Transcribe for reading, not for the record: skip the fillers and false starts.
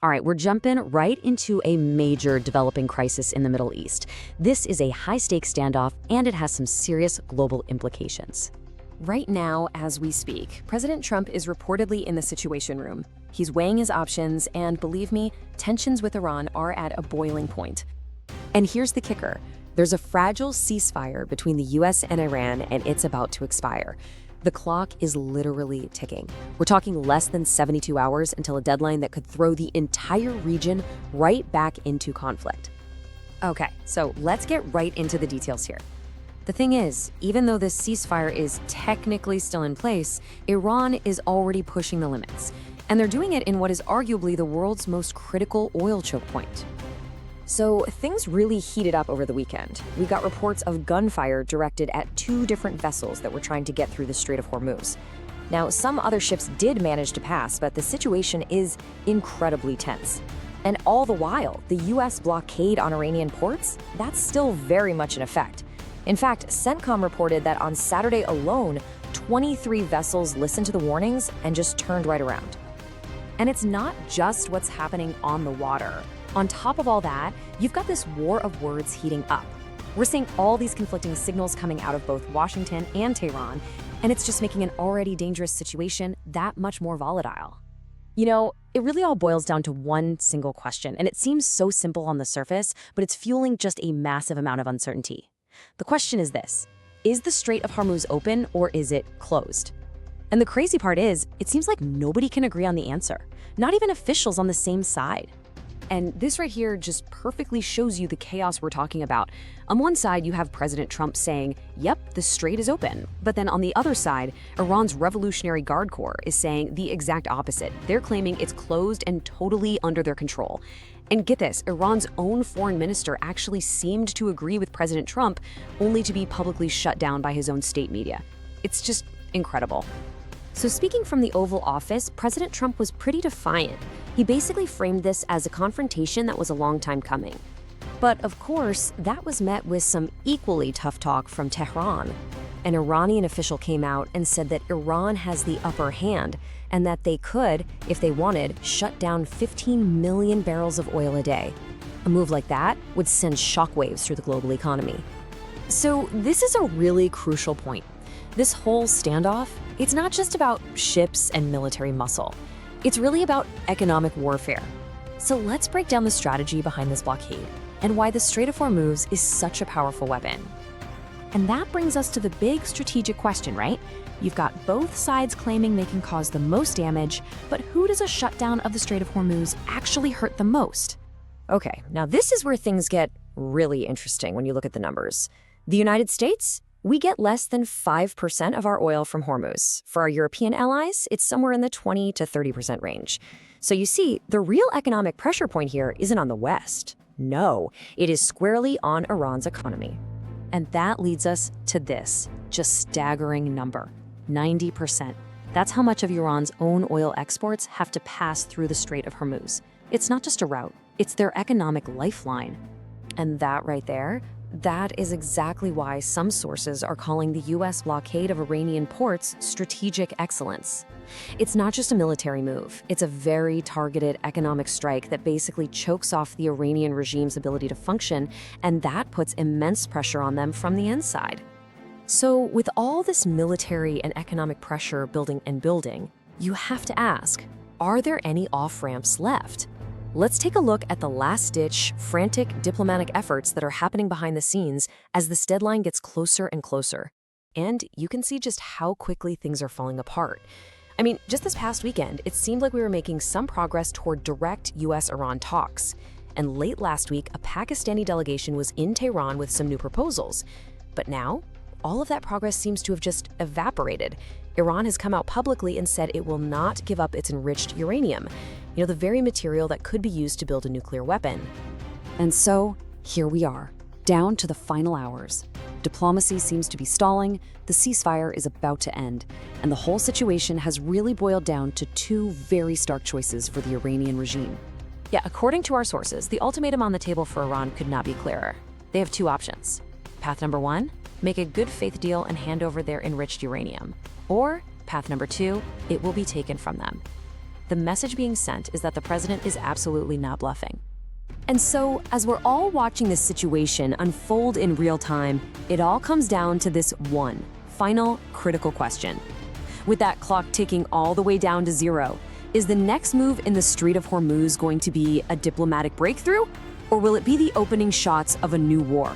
All right, we're jumping right into a major developing crisis in the Middle East. This is a high-stakes standoff, and it has some serious global implications. Right now, as we speak, President Trump is reportedly in the Situation Room. He's weighing his options, and believe me, tensions with Iran are at a boiling point. And here's the kicker. There's a fragile ceasefire between the US and Iran, and it's about to expire. The clock is literally ticking. We're talking less than 72 hours until a deadline that could throw the entire region right back into conflict. Okay, so let's get right into the details here. The thing is, even though this ceasefire is technically still in place, Iran is already pushing the limits. And they're doing it in what is arguably the world's most critical oil choke point. So things really heated up over the weekend. We got reports of gunfire directed at 2 different vessels that were trying to get through the Strait of Hormuz. Now, some other ships did manage to pass, but the situation is incredibly tense. And all the while, the US blockade on Iranian ports, that's still very much in effect. In fact, CENTCOM reported that on Saturday alone, 23 vessels listened to the warnings and just turned right around. And it's not just what's happening on the water. On top of all that, you've got this war of words heating up. We're seeing all these conflicting signals coming out of both Washington and Tehran, and it's just making an already dangerous situation that much more volatile. You know, it really all boils down to one single question, and it seems so simple on the surface, but it's fueling just a massive amount of uncertainty. The question is this: is the Strait of Hormuz open or is it closed? And the crazy part is, it seems like nobody can agree on the answer, not even officials on the same side. And this right here just perfectly shows you the chaos we're talking about. On one side, you have President Trump saying, yep, the strait is open. But then on the other side, Iran's Revolutionary Guard Corps is saying the exact opposite. They're claiming it's closed and totally under their control. And get this, Iran's own foreign minister actually seemed to agree with President Trump, only to be publicly shut down by his own state media. It's just incredible. So speaking from the Oval Office, President Trump was pretty defiant. He basically framed this as a confrontation that was a long time coming. But of course, that was met with some equally tough talk from Tehran. An Iranian official came out and said that Iran has the upper hand and that they could, if they wanted, shut down 15 million barrels of oil a day. A move like that would send shockwaves through the global economy. So this is a really crucial point. This whole standoff, it's not just about ships and military muscle. It's really about economic warfare. So let's break down the strategy behind this blockade and why the Strait of Hormuz is such a powerful weapon. And that brings us to the big strategic question, right? You've got both sides claiming they can cause the most damage, but who does a shutdown of the Strait of Hormuz actually hurt the most? Okay, now this is where things get really interesting when you look at the numbers. The United States? We get less than 5% of our oil from Hormuz. For our European allies, it's somewhere in the 20 to 30% range. So you see, the real economic pressure point here isn't on the West. No, it is squarely on Iran's economy. And that leads us to this just staggering number, 90%. That's how much of Iran's own oil exports have to pass through the Strait of Hormuz. It's not just a route, it's their economic lifeline. And that right there, that is exactly why some sources are calling the US blockade of Iranian ports strategic excellence. It's not just a military move. It's a very targeted economic strike that basically chokes off the Iranian regime's ability to function, and that puts immense pressure on them from the inside. So with all this military and economic pressure building, you have to ask, are there any off-ramps left? Let's take a look at the last-ditch, frantic diplomatic efforts that are happening behind the scenes as this deadline gets closer and closer. And you can see just how quickly things are falling apart. I mean, just this past weekend, it seemed like we were making some progress toward direct US-Iran talks. And late last week, a Pakistani delegation was in Tehran with some new proposals. But now, all of that progress seems to have just evaporated. Iran has come out publicly and said it will not give up its enriched uranium, the very material that could be used to build a nuclear weapon. And so, here we are, down to the final hours. Diplomacy seems to be stalling, the ceasefire is about to end, and the whole situation has really boiled down to 2 very stark choices for the Iranian regime. Yeah, according to our sources, the ultimatum on the table for Iran could not be clearer. They have 2 options. Path number 1, make a good faith deal and hand over their enriched uranium. Or, path number 2, it will be taken from them. the message being sent is that the president is absolutely not bluffing. And so, as we're all watching this situation unfold in real time, it all comes down to this one final critical question. With that clock ticking all the way down to zero, is the next move in the Strait of Hormuz going to be a diplomatic breakthrough, or will it be the opening shots of a new war?